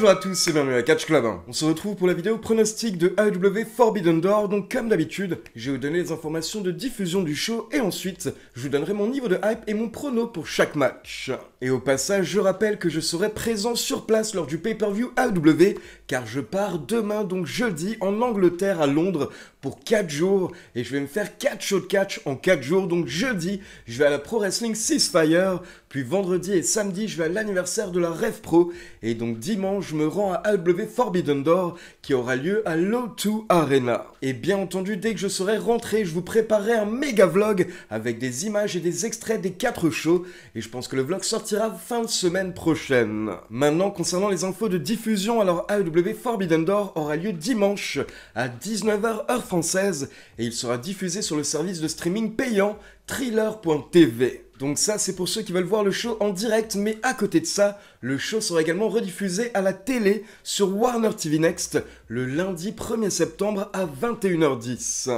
Bonjour à tous et bienvenue à Catch Club. On se retrouve pour la vidéo pronostic de AEW Forbidden Door. Donc comme d'habitude, je vais vous donner les informations de diffusion du show et ensuite, je vous donnerai mon niveau de hype et mon prono pour chaque match. Et au passage, je rappelle que je serai présent sur place lors du pay-per-view AEW car je pars demain, donc jeudi, en Angleterre à Londres pour 4 jours et je vais me faire 4 shows de catch en 4 jours. Donc jeudi, je vais à la Pro Wrestling Ceasefire, puis vendredi et samedi, je vais à l'anniversaire de la Rev Pro et donc dimanche, je me rends à AEW Forbidden Door qui aura lieu à l'O2 Arena. Et bien entendu, dès que je serai rentré, je vous préparerai un méga vlog avec des images et des extraits des 4 shows et je pense que le vlog sortira fin de semaine prochaine. Maintenant, concernant les infos de diffusion, alors AEW Forbidden Door aura lieu dimanche à 19h heure française et il sera diffusé sur le service de streaming payant Thriller.tv. Donc ça, c'est pour ceux qui veulent voir le show en direct, mais à côté de ça, le show sera également rediffusé à la télé sur Warner TV Next le lundi 1er septembre à 21h10.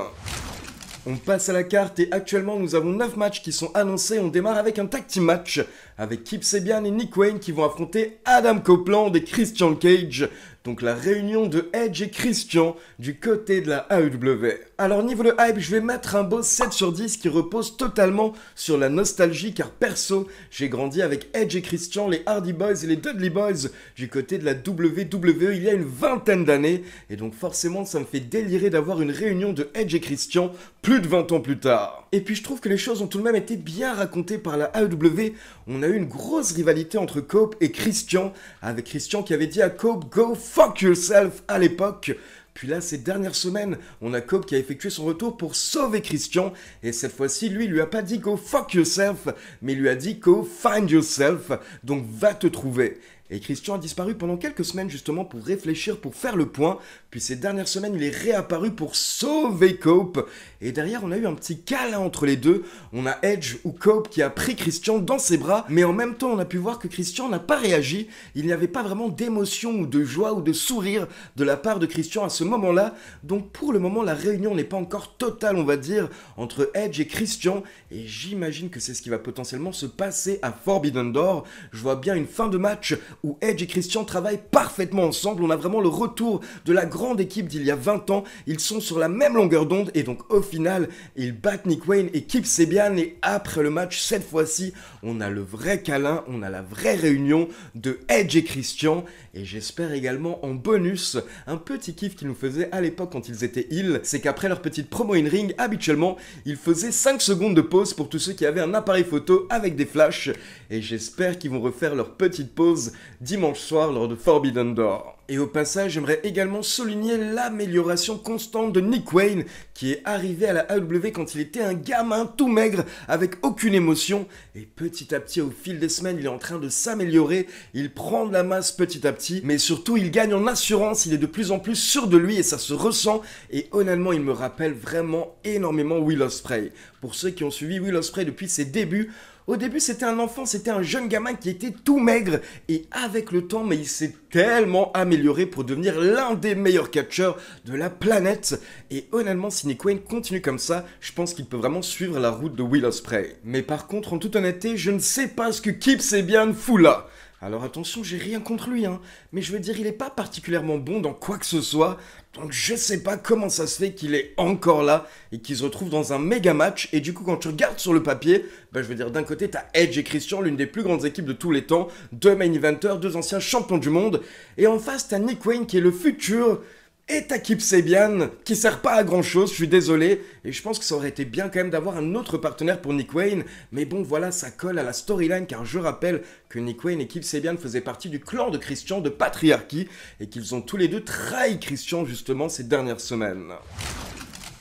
On passe à la carte et actuellement nous avons 9 matchs qui sont annoncés. On démarre avec un tag team match avec Kip Sabian et Nick Wayne qui vont affronter Adam Copeland et Christian Cage. Donc la réunion de Edge et Christian du côté de la AEW. Alors niveau de hype, je vais mettre un beau 7 sur 10 qui repose totalement sur la nostalgie car perso, j'ai grandi avec Edge et Christian, les Hardy Boys et les Dudley Boys du côté de la WWE il y a une vingtaine d'années. Et donc forcément ça me fait délirer d'avoir une réunion de Edge et Christian plus de 20 ans plus tard. Et puis je trouve que les choses ont tout de même été bien racontées par la AEW. On a eu une grosse rivalité entre Cope et Christian, avec Christian qui avait dit à Cope « Go fuck yourself » à l'époque. Puis là, ces dernières semaines, on a Cope qui a effectué son retour pour sauver Christian. Et cette fois-ci, lui a pas dit « Go fuck yourself », mais il lui a dit « Go find yourself », donc va te trouver. Et Christian a disparu pendant quelques semaines justement pour réfléchir, pour faire le point. Puis ces dernières semaines, il est réapparu pour sauver Cope. Et derrière, on a eu un petit câlin entre les deux. On a Edge ou Cope qui a pris Christian dans ses bras. Mais en même temps, on a pu voir que Christian n'a pas réagi. Il n'y avait pas vraiment d'émotion ou de joie ou de sourire de la part de Christian à ce moment-là. Donc pour le moment, la réunion n'est pas encore totale, on va dire, entre Edge et Christian. Et j'imagine que c'est ce qui va potentiellement se passer à Forbidden Door. Je vois bien une fin de match où Edge et Christian travaillent parfaitement ensemble. On a vraiment le retour de la grande équipe d'il y a 20 ans. Ils sont sur la même longueur d'onde et donc au final, ils battent Nick Wayne et Kip Sabian. Et après le match, cette fois-ci, on a le vrai câlin, on a la vraie réunion de Edge et Christian. Et j'espère également en bonus, un petit kiff qu'ils nous faisaient à l'époque quand ils étaient heal, c'est qu'après leur petite promo in-ring, habituellement, ils faisaient 5 secondes de pause pour tous ceux qui avaient un appareil photo avec des flashs. Et j'espère qu'ils vont refaire leur petite pause dimanche soir lors de Forbidden Door. Et au passage, j'aimerais également souligner l'amélioration constante de Nick Wayne qui est arrivé à la AEW quand il était un gamin tout maigre avec aucune émotion. Et petit à petit, au fil des semaines, il est en train de s'améliorer. Il prend de la masse petit à petit, mais surtout, il gagne en assurance. Il est de plus en plus sûr de lui et ça se ressent. Et honnêtement, il me rappelle vraiment énormément Will Ospreay. Pour ceux qui ont suivi Will Ospreay depuis ses débuts, au début, c'était un enfant, c'était un jeune gamin qui était tout maigre. Et avec le temps, mais il s'est tellement amélioré pour devenir l'un des meilleurs catcheurs de la planète. Et honnêtement, si Nick Wayne continue comme ça, je pense qu'il peut vraiment suivre la route de Will Ospreay. Mais par contre, en toute honnêteté, je ne sais pas ce que Kip Sabian fout là. Alors attention, j'ai rien contre lui, mais je veux dire, il est pas particulièrement bon dans quoi que ce soit, donc je sais pas comment ça se fait qu'il est encore là et qu'il se retrouve dans un méga match, et du coup quand tu regardes sur le papier, je veux dire, d'un côté t'as Edge et Christian, l'une des plus grandes équipes de tous les temps, 2 main eventers, 2 anciens champions du monde, et en face t'as Nick Wayne qui est le futur. Et t'as Kip Sabian, qui sert pas à grand chose, je suis désolé, et je pense que ça aurait été bien quand même d'avoir un autre partenaire pour Nick Wayne, mais bon voilà, ça colle à la storyline, car je rappelle que Nick Wayne et Kip Sabian faisaient partie du clan de Christian de Patriarchy, et qu'ils ont tous les deux trahi Christian justement ces dernières semaines.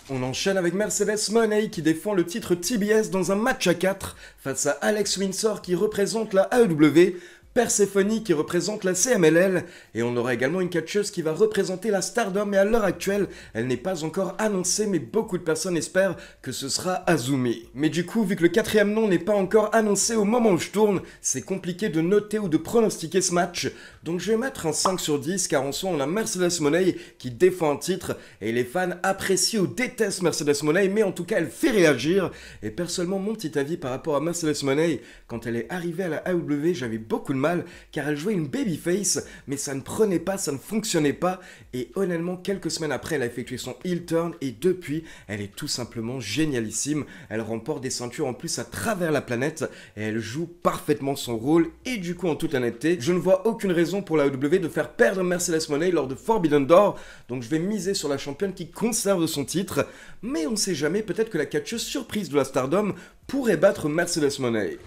On enchaîne avec Mercedes Moné qui défend le titre TBS dans un match à 4 face à Alex Windsor qui représente la AEW, Persephone qui représente la CMLL, et on aura également une catcheuse qui va représenter la Stardom, mais à l'heure actuelle, elle n'est pas encore annoncée, mais beaucoup de personnes espèrent que ce sera Azumi. Mais du coup, vu que le 4e nom n'est pas encore annoncé au moment où je tourne, c'est compliqué de noter ou de pronostiquer ce match, donc je vais mettre un 5 sur 10, car en soi, on a Mercedes Moné qui défend un titre, et les fans apprécient ou détestent Mercedes Moné, mais en tout cas, elle fait réagir, et personnellement, mon petit avis par rapport à Mercedes Moné, quand elle est arrivée à la AEW, j'avais beaucoup de mal car elle jouait une babyface, mais ça ne prenait pas, ça ne fonctionnait pas. Et honnêtement, quelques semaines après, elle a effectué son heel turn et depuis, elle est tout simplement génialissime. Elle remporte des ceintures en plus à travers la planète et elle joue parfaitement son rôle. Et du coup, en toute honnêteté, je ne vois aucune raison pour la AEW de faire perdre Mercedes Moné lors de Forbidden Door. Donc je vais miser sur la championne qui conserve son titre. Mais on ne sait jamais, peut-être que la catcheuse surprise de la Stardom pourrait battre Mercedes Moné.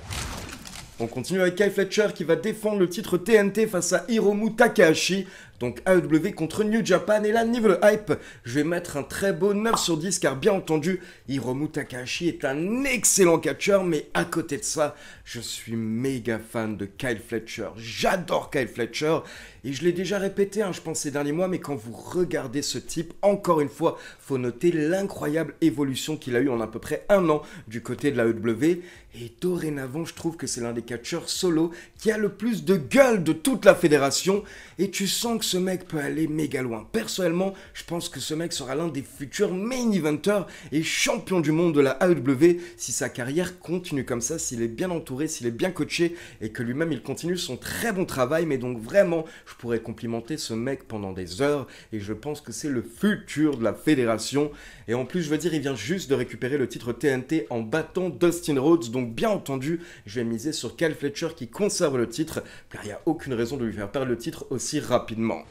On continue avec Kyle Fletcher qui va défendre le titre TNT face à Hiromu Takahashi. Donc AEW contre New Japan, et là niveau de hype, je vais mettre un très beau 9 sur 10 car bien entendu, Hiromu Takahashi est un excellent catcheur, mais à côté de ça, je suis méga fan de Kyle Fletcher. J'adore Kyle Fletcher et je l'ai déjà répété, je pense ces derniers mois, mais quand vous regardez ce type, encore une fois, faut noter l'incroyable évolution qu'il a eu en à peu près un an du côté de l'AEW. Et dorénavant, je trouve que c'est l'un des catcheurs solo qui a le plus de gueule de toute la fédération. Et tu sens que ce mec peut aller méga loin. Personnellement, je pense que ce mec sera l'un des futurs main eventers et champion du monde de la AEW si sa carrière continue comme ça, s'il est bien entouré, s'il est bien coaché et que lui-même il continue son très bon travail. Mais donc vraiment, je pourrais complimenter ce mec pendant des heures et je pense que c'est le futur de la fédération. Et en plus, je veux dire, il vient juste de récupérer le titre TNT en battant Dustin Rhodes. Donc bien entendu, je vais miser sur Kyle Fletcher qui conserve le titre car il n'y a aucune raison de lui faire perdre le titre aussi rapidement.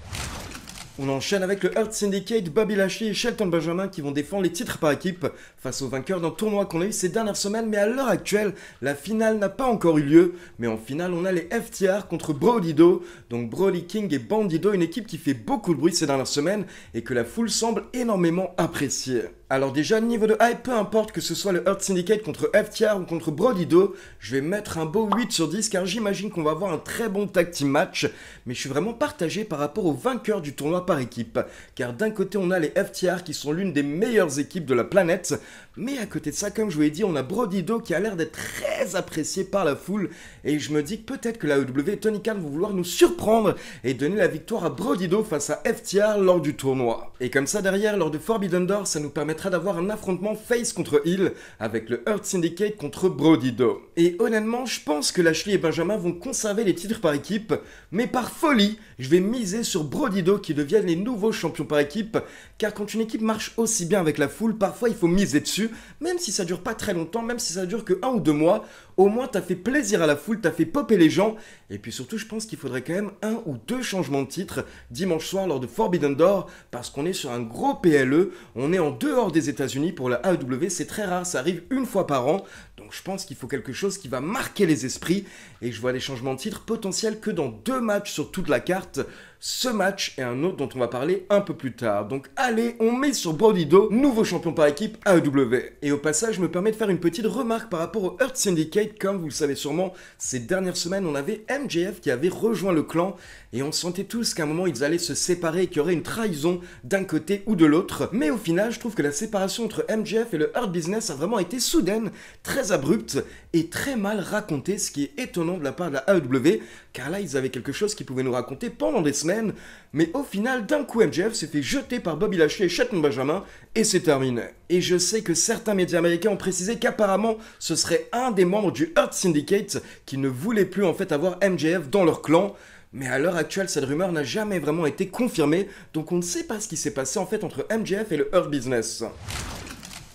On enchaîne avec le Hurt Syndicate, Bobby Lashley et Shelton Benjamin qui vont défendre les titres par équipe face aux vainqueurs d'un tournoi qu'on a eu ces dernières semaines, mais à l'heure actuelle, la finale n'a pas encore eu lieu, mais en finale, on a les FTR contre Brodido, donc Brody King et Bandido, une équipe qui fait beaucoup de bruit ces dernières semaines et que la foule semble énormément apprécier. Alors déjà, niveau de hype, peu importe que ce soit le Hurt Syndicate contre FTR ou contre Brodido, je vais mettre un beau 8 sur 10 car j'imagine qu'on va avoir un très bon tag team match, mais je suis vraiment partagé par rapport aux vainqueurs du tournoi par équipe, car d'un côté on a les FTR qui sont l'une des meilleures équipes de la planète, mais à côté de ça, comme je vous l'ai dit, on a Brodido qui a l'air d'être très apprécié par la foule, et je me dis que peut-être que la AEW et Tony Khan vont vouloir nous surprendre et donner la victoire à Brodido face à FTR lors du tournoi. Et comme ça derrière, lors de Forbidden Door, ça nous permettra d'avoir un affrontement face contre heel avec le Hurt Syndicate contre Brodido. Et honnêtement, je pense que Lashley et Benjamin vont conserver les titres par équipe, mais par folie, je vais miser sur Brodido qui deviennent les nouveaux champions par équipe, car quand une équipe marche aussi bien avec la foule, parfois il faut miser dessus, même si ça dure pas très longtemps, même si ça dure que 1 ou 2 mois, au moins t'as fait plaisir à la foule, t'as fait popper les gens, et puis surtout je pense qu'il faudrait quand même 1 ou 2 changements de titre dimanche soir lors de Forbidden Door, parce qu'on est sur un gros PLE, on est en dehors des États-Unis pour la AEW, c'est très rare, ça arrive une fois par an, donc je pense qu'il faut quelque chose qui va marquer les esprits, et je vois des changements de titre potentiels que dans 2 matchs sur toute la carte, ce match et un autre dont on va parler un peu plus tard. Donc allez, on met sur Brodido, nouveau champion par équipe AEW. Et au passage, je me permets de faire une petite remarque par rapport au Hurt Syndicate. Comme vous le savez sûrement, ces dernières semaines, on avait MJF qui avait rejoint le clan et on sentait tous qu'à un moment, ils allaient se séparer et qu'il y aurait une trahison d'un côté ou de l'autre. Mais au final, je trouve que la séparation entre MJF et le Hurt Business a vraiment été soudaine, très abrupte et très mal racontée, ce qui est étonnant de la part de la AEW, car là, ils avaient quelque chose qu'ils pouvaient nous raconter pendant des semaines, mais au final, d'un coup, MJF s'est fait jeter par Bobby Lashley et Shelton Benjamin, et c'est terminé. Et je sais que certains médias américains ont précisé qu'apparemment, ce serait un des membres du Hurt Syndicate qui ne voulait plus en fait avoir MJF dans leur clan, mais à l'heure actuelle, cette rumeur n'a jamais vraiment été confirmée, donc on ne sait pas ce qui s'est passé en fait entre MJF et le Hurt Business.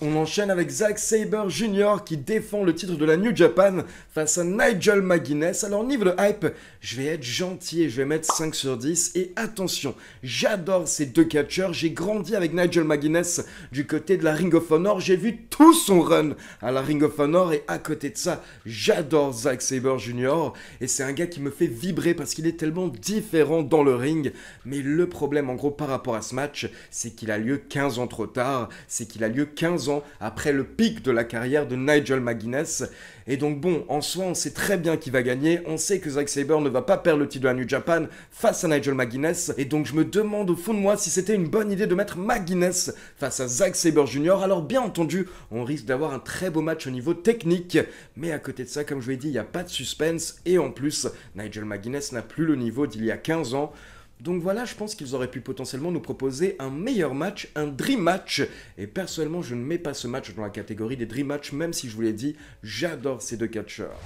On enchaîne avec Zack Sabre Jr. qui défend le titre de la New Japan face à Nigel McGuinness. Alors niveau de hype, je vais être gentil et je vais mettre 5 sur 10. Et attention, j'adore ces deux catcheurs. J'ai grandi avec Nigel McGuinness du côté de la Ring of Honor. J'ai vu tout son run à la Ring of Honor et à côté de ça, j'adore Zack Sabre Jr. Et c'est un gars qui me fait vibrer parce qu'il est tellement différent dans le ring. Mais le problème en gros par rapport à ce match, c'est qu'il a lieu 15 ans trop tard. C'est qu'il a lieu 15 ans après le pic de la carrière de Nigel McGuinness. Et donc bon, en soi, on sait très bien qui va gagner. On sait que Zack Sabre ne va pas perdre le titre de la New Japan face à Nigel McGuinness. Et donc je me demande au fond de moi si c'était une bonne idée de mettre McGuinness face à Zack Sabre Jr. Alors bien entendu, on risque d'avoir un très beau match au niveau technique. Mais à côté de ça, comme je vous l'ai dit, il n'y a pas de suspense. Et en plus, Nigel McGuinness n'a plus le niveau d'il y a 15 ans. Donc voilà, je pense qu'ils auraient pu potentiellement nous proposer un meilleur match, un dream match. Et personnellement, je ne mets pas ce match dans la catégorie des dream match, même si je vous l'ai dit, j'adore ces deux catcheurs.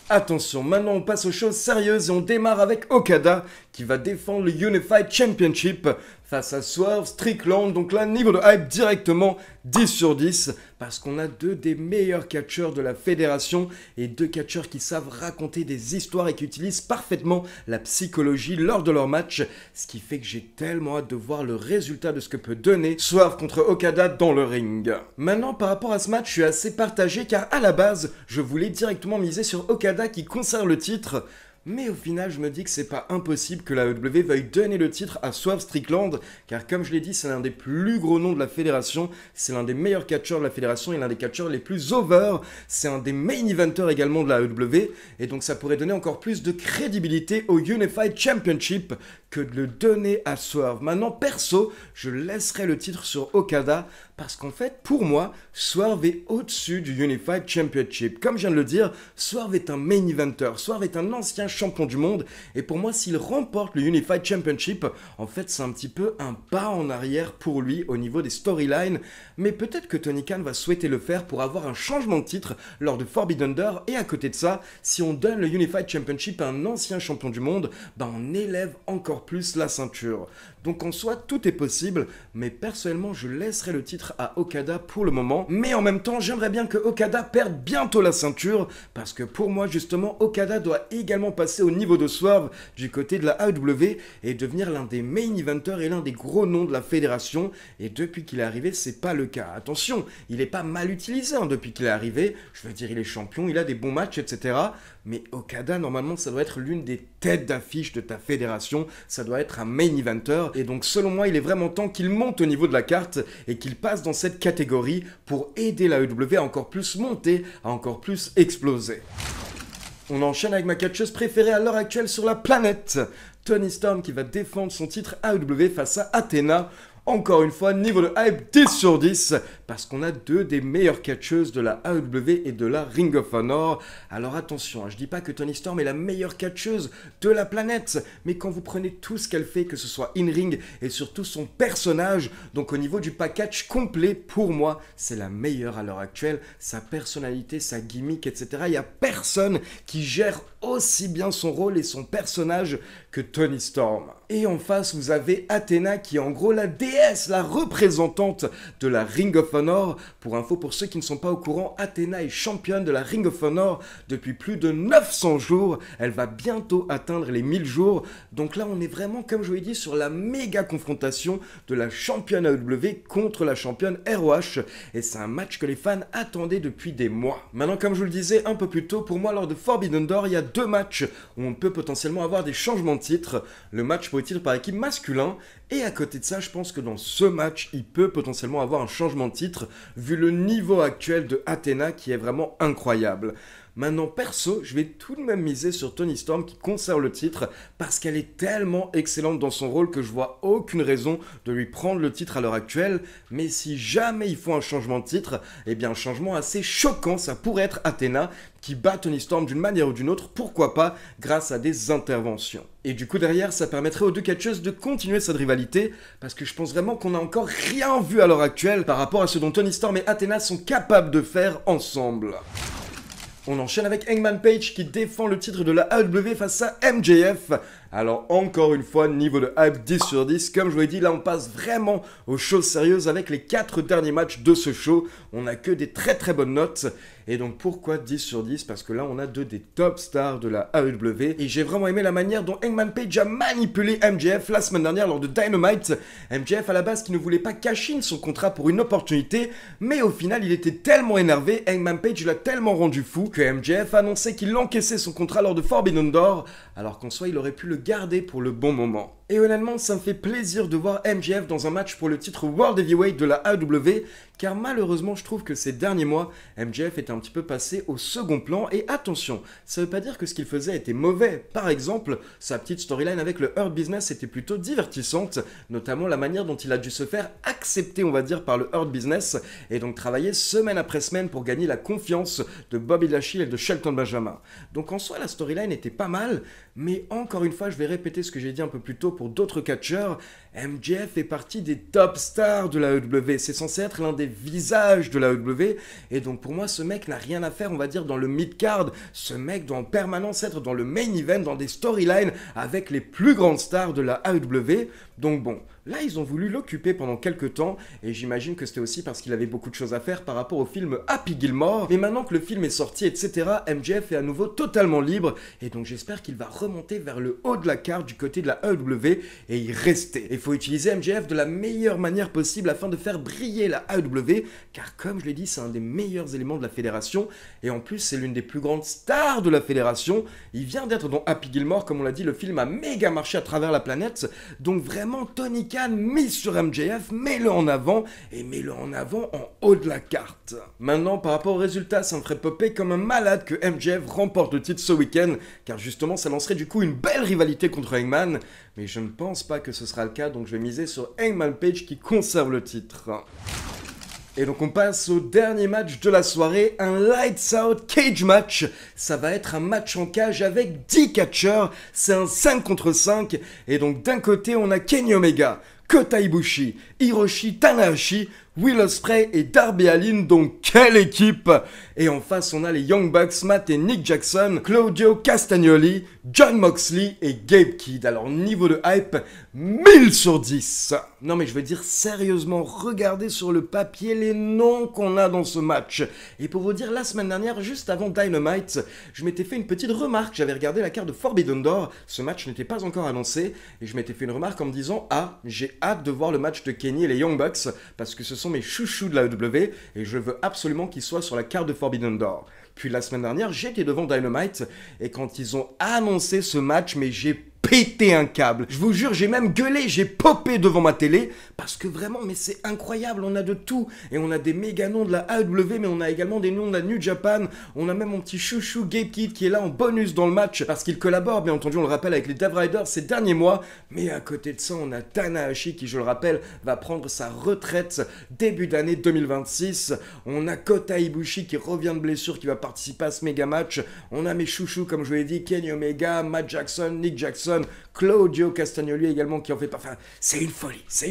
Attention, maintenant on passe aux choses sérieuses et on démarre avec Okada qui va défendre le Unified Championship face à Swerve Strickland. Donc là, niveau de hype directement 10 sur 10 parce qu'on a deux des meilleurs catcheurs de la fédération et deux catcheurs qui savent raconter des histoires et qui utilisent parfaitement la psychologie lors de leur match, ce qui fait que j'ai tellement hâte de voir le résultat de ce que peut donner Swerve contre Okada dans le ring. Maintenant, par rapport à ce match, je suis assez partagé car à la base, je voulais directement miser sur Okada qui conserve le titre. Mais au final, je me dis que c'est pas impossible que la AEW veuille donner le titre à Swerve Strickland, car comme je l'ai dit, c'est l'un des plus gros noms de la fédération, c'est l'un des meilleurs catcheurs de la fédération et l'un des catcheurs les plus over, c'est un des main eventers également de la AEW, et donc ça pourrait donner encore plus de crédibilité au Unified Championship que de le donner à Swerve. Maintenant, perso, je laisserai le titre sur Okada, parce qu'en fait, pour moi, Swerve est au-dessus du Unified Championship. Comme je viens de le dire, Swerve est un main eventer, Swerve est un ancien champion du monde, et pour moi, s'il remporte le Unified Championship, en fait, c'est un petit peu un pas en arrière pour lui au niveau des storylines, mais peut-être que Tony Khan va souhaiter le faire pour avoir un changement de titre lors de Forbidden Door, et à côté de ça, si on donne le Unified Championship à un ancien champion du monde, on élève encore plus la ceinture. Donc en soi, tout est possible, mais personnellement, je laisserai le titre à Okada pour le moment. Mais en même temps, j'aimerais bien que Okada perde bientôt la ceinture, parce que pour moi, justement, Okada doit également passer au niveau de Swerve du côté de la AEW et devenir l'un des main eventers et l'un des gros noms de la fédération. Et depuis qu'il est arrivé, c'est pas le cas. Attention, il est pas mal utilisé depuis qu'il est arrivé. Je veux dire, il est champion, il a des bons matchs, etc. Mais Okada, normalement, ça doit être l'une des têtes d'affiche de ta fédération. Ça doit être un main eventer. Et donc, selon moi, il est vraiment temps qu'il monte au niveau de la carte et qu'il passe dans cette catégorie pour aider la AEW à encore plus monter, à encore plus exploser. On enchaîne avec ma catcheuse préférée à l'heure actuelle sur la planète, Toni Storm qui va défendre son titre AEW face à Athena. Encore une fois, niveau de hype 10 sur 10, parce qu'on a deux des meilleures catcheuses de la AEW et de la Ring of Honor. Alors attention, je dis pas que Toni Storm est la meilleure catcheuse de la planète, mais quand vous prenez tout ce qu'elle fait, que ce soit in-ring et surtout son personnage, donc au niveau du package complet, pour moi, c'est la meilleure à l'heure actuelle. Sa personnalité, sa gimmick, etc. Il n'y a personne qui gère aussi bien son rôle et son personnage que Toni Storm. Et en face, vous avez Athena qui est en gros la déesse, la représentante de la Ring of Honor. Pour info, pour ceux qui ne sont pas au courant, Athena est championne de la Ring of Honor depuis plus de 900 jours. Elle va bientôt atteindre les 1000 jours. Donc là, on est vraiment, comme je vous l'ai dit, sur la méga confrontation de la championne AEW contre la championne ROH. Et c'est un match que les fans attendaient depuis des mois. Maintenant, comme je vous le disais un peu plus tôt, pour moi, lors de Forbidden Door, il y a deux matchs où on peut potentiellement avoir des changements de titre. Le match pour le titre par équipe masculin. Et à côté de ça, je pense que dans ce match, il peut potentiellement avoir un changement de titre, vu le niveau actuel de Athena qui est vraiment incroyable. Maintenant, perso, je vais tout de même miser sur Toni Storm qui conserve le titre parce qu'elle est tellement excellente dans son rôle que je vois aucune raison de lui prendre le titre à l'heure actuelle. Mais si jamais il faut un changement de titre, eh bien un changement assez choquant, ça pourrait être Athena qui bat Toni Storm d'une manière ou d'une autre, pourquoi pas, grâce à des interventions. Et du coup derrière, ça permettrait aux deux catcheuses de continuer cette rivalité, parce que je pense vraiment qu'on n'a encore rien vu à l'heure actuelle par rapport à ce dont Toni Storm et Athena sont capables de faire ensemble. On enchaîne avec Hangman Page qui défend le titre de la AEW face à MJF. Alors encore une fois, niveau de hype 10 sur 10, comme je vous l'ai dit, là on passe vraiment aux choses sérieuses avec les 4 derniers matchs de ce show. On n'a que des très bonnes notes. Et donc pourquoi 10 sur 10? Parce que là on a deux des top stars de la AEW. Et j'ai vraiment aimé la manière dont Hangman Page a manipulé MJF la semaine dernière lors de Dynamite. MJF à la base qui ne voulait pas cash in son contrat pour une opportunité, mais au final il était tellement énervé, Hangman Page l'a tellement rendu fou que MJF a annoncé qu'il encaissait son contrat lors de Forbidden Door, alors qu'en soi il aurait pu le garder pour le bon moment. Et honnêtement, ça me fait plaisir de voir MJF dans un match pour le titre World Heavyweight de la AEW, car malheureusement, je trouve que ces derniers mois, MJF est un petit peu passé au second plan. Et attention, ça veut pas dire que ce qu'il faisait était mauvais. Par exemple, sa petite storyline avec le Hurt Business était plutôt divertissante, notamment la manière dont il a dû se faire accepter, on va dire, par le Hurt Business, et donc travailler semaine après semaine pour gagner la confiance de Bobby Lashley et de Shelton Benjamin. Donc en soi, la storyline était pas mal, mais encore une fois, je vais répéter ce que j'ai dit un peu plus tôt pour d'autres catcheurs. MJF fait partie des top stars de la AEW, c'est censé être l'un des visages de la AEW, et donc pour moi ce mec n'a rien à faire, on va dire, dans le mid-card. Ce mec doit en permanence être dans le main event, dans des storylines avec les plus grandes stars de la AEW. Donc bon, là ils ont voulu l'occuper pendant quelques temps, et j'imagine que c'était aussi parce qu'il avait beaucoup de choses à faire par rapport au film Happy Gilmore. Mais maintenant que le film est sorti, etc., MJF est à nouveau totalement libre, et donc j'espère qu'il va remonter vers le haut de la carte du côté de la AEW et y rester. Il faut utiliser MJF de la meilleure manière possible afin de faire briller la AEW, car comme je l'ai dit, c'est un des meilleurs éléments de la fédération, et en plus c'est l'une des plus grandes stars de la fédération. Il vient d'être dans Happy Gilmore, comme on l'a dit, le film a méga marché à travers la planète, donc vraiment Tony Khan mise sur MJF, mets-le en avant, et mets-le en avant en haut de la carte. Maintenant, par rapport aux résultats, ça me ferait popper comme un malade que MJF remporte le titre ce week-end, car justement ça lancerait du coup une belle rivalité contre Hangman, mais je ne pense pas que ce sera le cas, donc je vais miser sur Hangman Page qui conserve le titre. Et donc on passe au dernier match de la soirée, un Lights Out Cage Match. Ça va être un match en cage avec 10 catcheurs, c'est un 5 contre 5. Et donc d'un côté on a Kenny Omega, Kota Ibushi, Hiroshi Tanahashi, Will Ospreay et Darby Allin, donc quelle équipe! Et en face on a les Young Bucks, Matt et Nick Jackson, Claudio Castagnoli, Jon Moxley et Gabe Kidd. Alors niveau de hype, 1000 sur 10. Non mais je veux dire sérieusement, regardez sur le papier les noms qu'on a dans ce match. Et pour vous dire, la semaine dernière, juste avant Dynamite, je m'étais fait une petite remarque. J'avais regardé la carte de Forbidden Door, ce match n'était pas encore annoncé, et je m'étais fait une remarque en me disant « Ah, j'ai hâte de voir le match de Kenny et les Young Bucks, parce que ce sont mes chouchous de la AEW, et je veux absolument qu'ils soient sur la carte de Forbidden Door. » Puis la semaine dernière, j'étais devant Dynamite, et quand ils ont annoncé ce match, mais j'ai pété un câble. Je vous jure, j'ai même gueulé, j'ai popé devant ma télé, parce que vraiment, mais c'est incroyable, on a de tout. Et on a des méga noms de la AEW, mais on a également des noms de la New Japan. On a même mon petit chouchou Gabe Kidd qui est là en bonus dans le match, parce qu'il collabore, bien entendu, on le rappelle, avec les Dev Riders ces derniers mois. Mais à côté de ça, on a Tanahashi qui, je le rappelle, va prendre sa retraite début d'année 2026. On a Kota Ibushi qui revient de blessure, qui va participer à ce méga match. On a mes chouchous, comme je vous l'ai dit, Kenny Omega, Matt Jackson, Nick Jackson, Claudio Castagnoli également qui en fait pas. Enfin, c'est une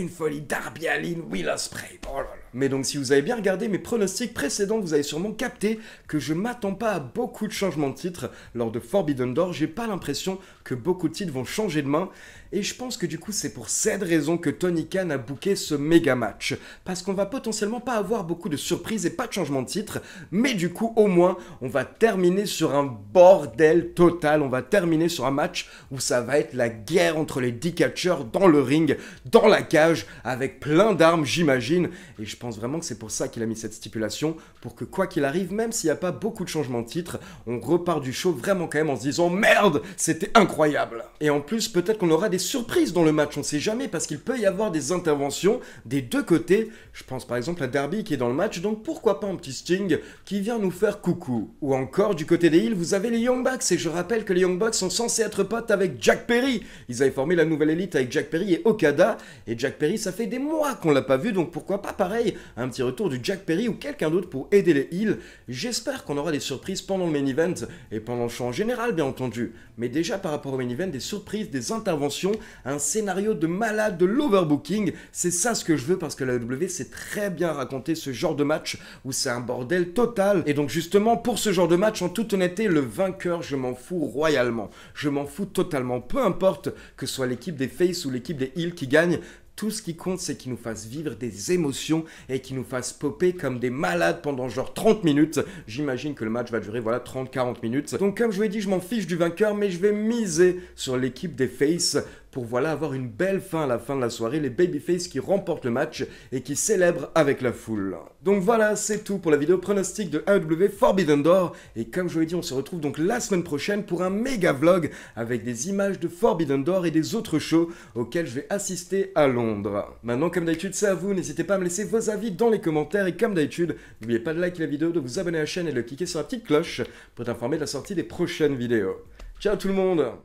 folie. Darby Allin, Will Ospreay. Oh là là. Mais donc, si vous avez bien regardé mes pronostics précédents, vous avez sûrement capté que je m'attends pas à beaucoup de changements de titre lors de Forbidden Door. J'ai pas l'impression que beaucoup de titres vont changer de main. Et je pense que du coup, c'est pour cette raison que Tony Khan a booké ce méga match. Parce qu'on va potentiellement pas avoir beaucoup de surprises et pas de changement de titre. Mais du coup, au moins, on va terminer sur un bordel total. On va terminer sur un match où ça va être la guerre entre les 10 catcheurs dans le ring, dans la cage, avec plein d'armes, j'imagine. Et je pense vraiment que c'est pour ça qu'il a mis cette stipulation, pour que quoi qu'il arrive, même s'il n'y a pas beaucoup de changements de titre, on repart du show vraiment quand même en se disant « Merde, c'était incroyable !» Et en plus, peut-être qu'on aura des surprises dans le match, on sait jamais, parce qu'il peut y avoir des interventions des deux côtés. Je pense par exemple à Darby qui est dans le match, donc pourquoi pas un petit Sting qui vient nous faire coucou. Ou encore, du côté des Heels, vous avez les Young Bucks, et je rappelle que les Young Bucks sont censés être potes avec Jack Perry. Ils avaient formé la nouvelle élite avec Jack Perry et Okada, et Jack Perry, ça fait des mois qu'on l'a pas vu, donc pourquoi pas pareil, un petit retour du Jack Perry ou quelqu'un d'autre pour aider les Heels. J'espère qu'on aura des surprises pendant le main event, et pendant le show en général, bien entendu. Mais déjà par rapport au main event, des surprises, des interventions, un scénario de malade, de l'overbooking, c'est ça ce que je veux, parce que la WWE sait très bien raconter ce genre de match où c'est un bordel total. Et donc justement, pour ce genre de match, en toute honnêteté, le vainqueur, je m'en fous royalement. Je m'en fous totalement, peu importe que ce soit l'équipe des Face ou l'équipe des Heels qui gagne. Tout ce qui compte, c'est qu'ils nous fassent vivre des émotions et qu'ils nous fassent popper comme des malades pendant genre 30 minutes. J'imagine que le match va durer, voilà, 30-40 minutes. Donc comme je vous l'ai dit, je m'en fiche du vainqueur, mais je vais miser sur l'équipe des Face pour, voilà, avoir une belle fin à la fin de la soirée. Les Babyface qui remportent le match et qui célèbrent avec la foule. Donc voilà, c'est tout pour la vidéo pronostic de AEW Forbidden Door. Et comme je vous l'ai dit, on se retrouve donc la semaine prochaine pour un méga vlog avec des images de Forbidden Door et des autres shows auxquels je vais assister à Londres. Maintenant, comme d'habitude, c'est à vous. N'hésitez pas à me laisser vos avis dans les commentaires. Et comme d'habitude, n'oubliez pas de liker la vidéo, de vous abonner à la chaîne et de cliquer sur la petite cloche pour être informé de la sortie des prochaines vidéos. Ciao tout le monde!